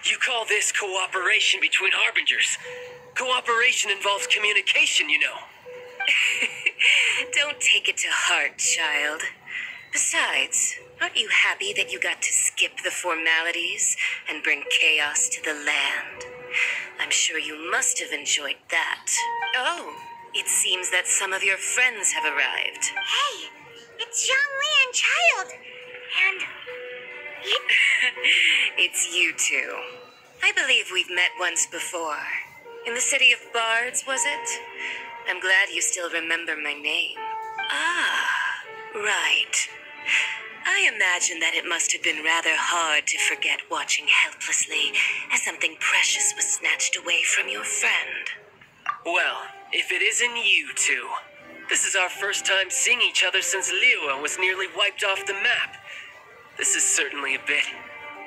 You call this cooperation between Harbingers? Cooperation involves communication, you know. Don't take it to heart, child. Besides, aren't you happy that you got to skip the formalities and bring chaos to the land? I'm sure you must have enjoyed that. Oh, it seems that some of your friends have arrived. Hey, it's Zhongli and Child. And... It's you two. I believe we've met once before. In the City of Bards, was it? I'm glad you still remember my name. Ah, right. I imagine that it must have been rather hard to forget watching helplessly as something precious was snatched away from your friend. Well, if it isn't you two. This is our first time seeing each other since Liyue was nearly wiped off the map. This is certainly a bit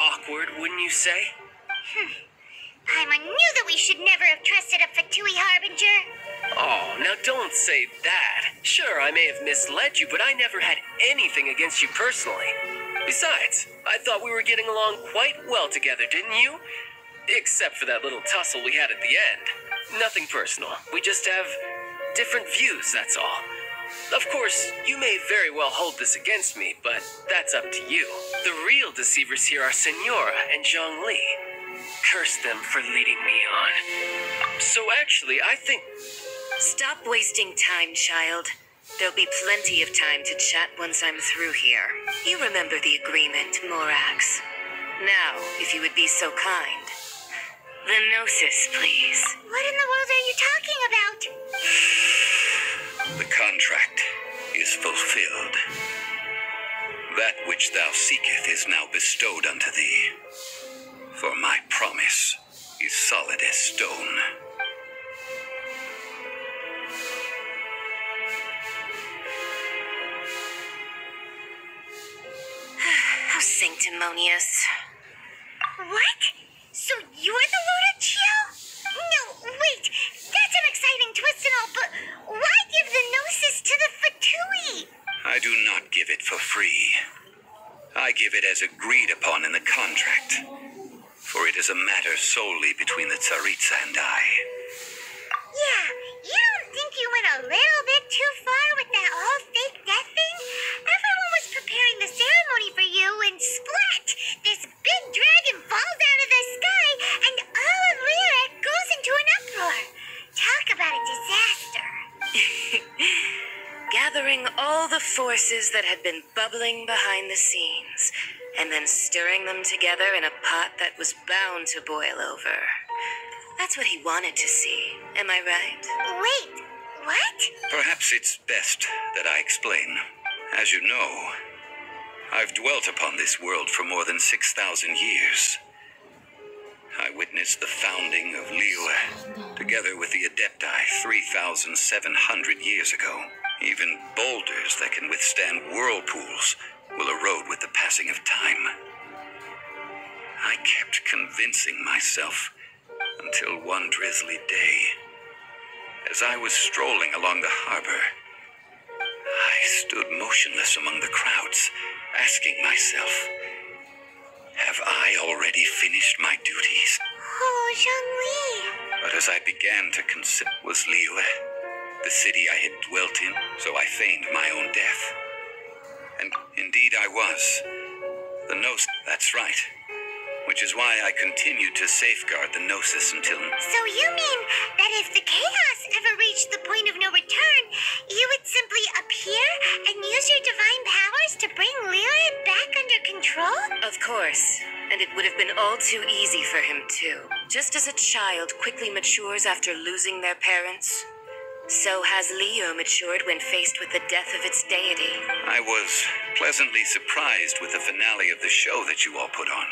awkward, wouldn't you say? Paimon knew that we should never have trusted a Fatui Harbinger. Oh, now don't say that. Sure, I may have misled you, but I never had anything against you personally. Besides, I thought we were getting along quite well together, didn't you? Except for that little tussle we had at the end. Nothing personal. We just have different views, that's all. Of course, you may very well hold this against me, but that's up to you. The real deceivers here are Senora and Zhongli. Curse them for leading me on. So actually, I think... Stop wasting time, child. There'll be plenty of time to chat once I'm through here. You remember the agreement, Morax. Now, if you would be so kind. The Gnosis, please. What in the world are you talking about? The contract is fulfilled. That which thou seeketh is now bestowed unto thee. For my promise is solid as stone. How sanctimonious. What? So you're the Lord of Chiao? No, wait. That's an exciting twist and all, but why give the Gnosis to the Fatui? I do not give it for free. I give it as agreed upon in the contract. For it is a matter solely between the Tsaritsa and I. Yeah, you don't think you went a little bit too far with that whole fake death thing? Everyone was preparing the ceremony for you and splat! This big dragon falls out of the sky and all of Lyric goes into an uproar. Talk about a disaster. Gathering all the forces that had been bubbling behind the scenes, and then stirring them together in a pot that was bound to boil over. That's what he wanted to see, am I right? Wait, what? Perhaps it's best that I explain. As you know, I've dwelt upon this world for more than 6,000 years. I witnessed the founding of Liyue, together with the Adepti 3,700 years ago. Even boulders that can withstand whirlpools will erode with the passing of time. I kept convincing myself until one drizzly day, as I was strolling along the harbor, I stood motionless among the crowds, asking myself, have I already finished my duties? Oh, Zhongli. But as I began to consider, was Liyue the city I had dwelt in, so I feigned my own death. And indeed I was. The Gnosis, that's right. Which is why I continued to safeguard the Gnosis until... So you mean that if the chaos ever reached the point of no return, you would simply appear and use your divine powers to bring Lyric back under control? Of course. And it would have been all too easy for him, too. Just as a child quickly matures after losing their parents, so has Leo matured when faced with the death of its deity. I was pleasantly surprised with the finale of the show that you all put on.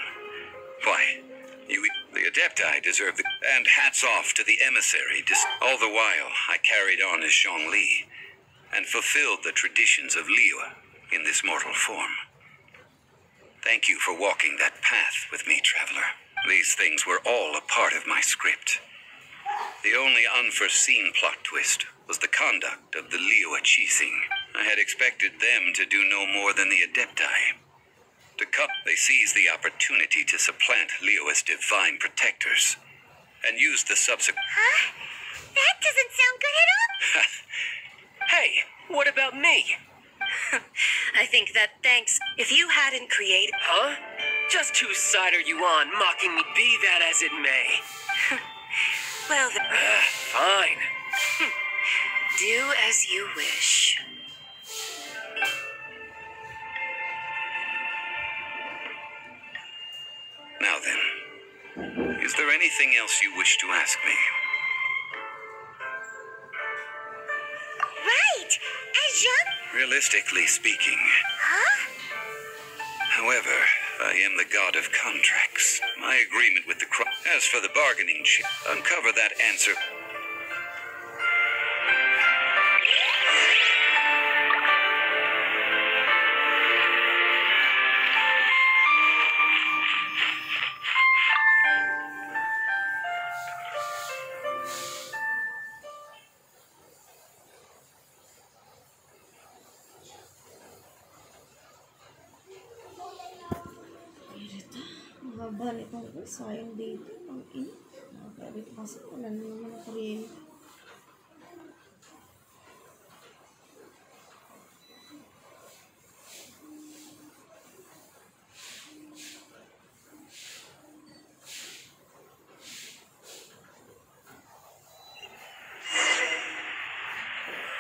Why, the Adepti deserve the... And hats off to the emissary. All the while, I carried on as Zhongli and fulfilled the traditions of Liyue in this mortal form. Thank you for walking that path with me, Traveler. These things were all a part of my script. The only unforeseen plot twist was the conduct of the Liyue Qixing. I had expected them to do no more than the Adepti. They seized the opportunity to supplant Liyue's divine protectors and used the subsequent... Huh? That doesn't sound good at all. Hey, what about me? I think that thanks. If you hadn't created... Huh? Just whose side are you on, mocking me? Be that as it may. Well, Fine. do as you wish. Now then, is there anything else you wish to ask me? Right! As young... Realistically speaking, Huh? however, I am the god of contracts. My agreement with the As for the bargaining chip, uncover that answer. Balik ako sayang dito ang ini. Nakakabit kasi wala naman ang kuryente.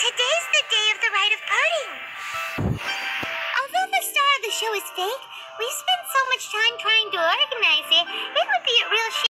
Today's the day of the rite of parting. Although the star of the show is fake, we spent so much time trying